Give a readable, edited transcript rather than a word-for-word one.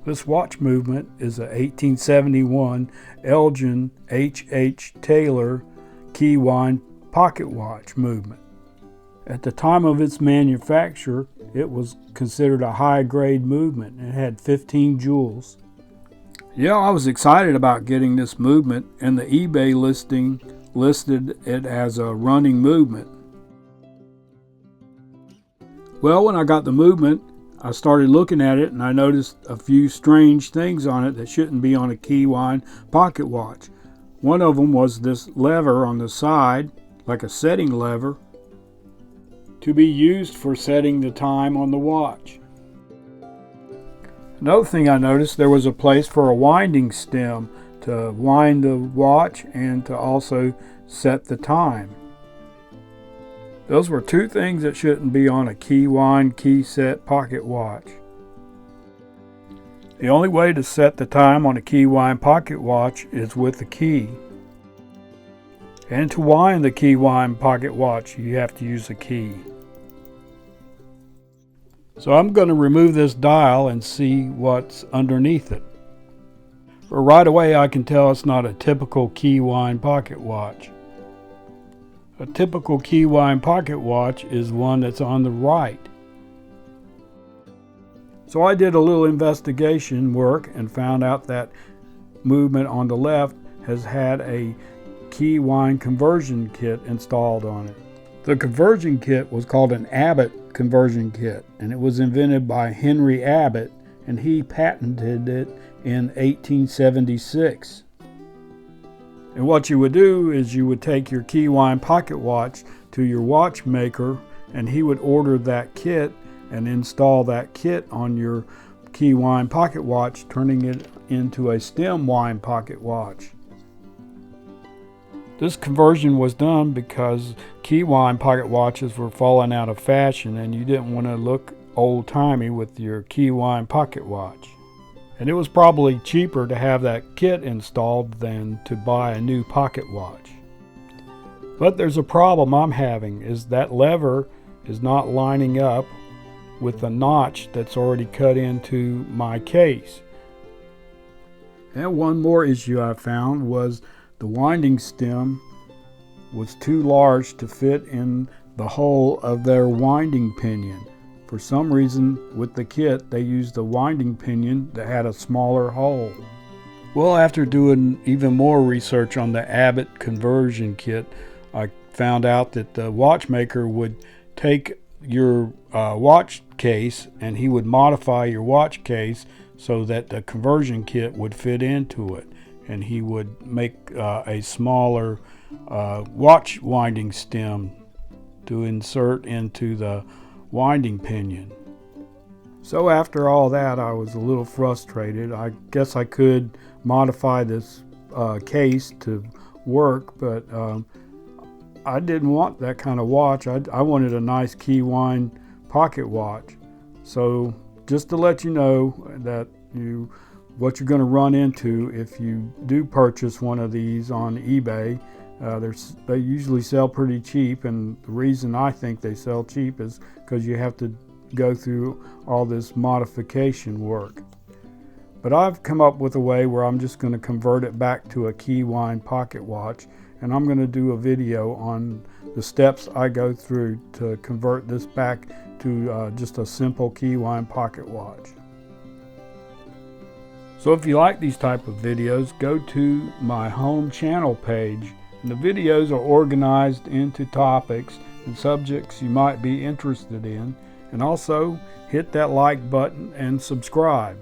This watch movement is a 1871 Elgin H. Taylor Keywind pocket watch movement. At the time of its manufacture, it was considered a high-grade movement. It had 15 jewels. Yeah, I was excited about getting this movement, and the eBay listing listed it as a running movement. Well, when I got the movement, I started looking at it and I noticed a few strange things on it that shouldn't be on a Keywind pocket watch. One of them was this lever on the side, like a setting lever, to be used for setting the time on the watch. Another thing I noticed, there was a place for a winding stem to wind the watch and to also set the time. Those were two things that shouldn't be on a Keywind key set pocket watch. The only way to set the time on a Keywind pocket watch is with the key. And to wind the Keywind pocket watch, you have to use a key. So I'm going to remove this dial and see what's underneath it. But right away I can tell it's not a typical Keywind pocket watch. A typical Keywind pocket watch is one that's on the right. So I did a little investigation work and found out that movement on the left has had a Keywind conversion kit installed on it. The conversion kit was called an Abbott conversion kit, and it was invented by Henry Abbott, and he patented it in 1876. And what you would do is you would take your Keywind pocket watch to your watchmaker, and he would order that kit and install that kit on your Keywind pocket watch, turning it into a stem wind pocket watch. This conversion was done because Keywind pocket watches were falling out of fashion and you didn't want to look old-timey with your Keywind pocket watch. And it was probably cheaper to have that kit installed than to buy a new pocket watch. But there's a problem I'm having, is that lever is not lining up with the notch that's already cut into my case. And one more issue I found was the winding stem was too large to fit in the hole of their winding pinion. For some reason, with the kit, they used a winding pinion that had a smaller hole. Well, after doing even more research on the Abbott conversion kit, I found out that the watchmaker would take your watch case and he would modify your watch case so that the conversion kit would fit into it. And he would make a smaller watch winding stem to insert into the winding pinion. So after all that, I was a little frustrated. I guess I could modify this case to work, but I didn't want that kind of watch. I wanted a nice Keywind pocket watch. So just to let you know that what you're going to run into if you do purchase one of these on eBay. They usually sell pretty cheap, and the reason I think they sell cheap is because you have to go through all this modification work. But I've come up with a way where I'm just going to convert it back to a Keywind pocket watch, and I'm going to do a video on the steps I go through to convert this back to just a simple Keywind pocket watch. So if you like these type of videos, go to my home channel page. And the videos are organized into topics and subjects you might be interested in. And also hit that like button and subscribe.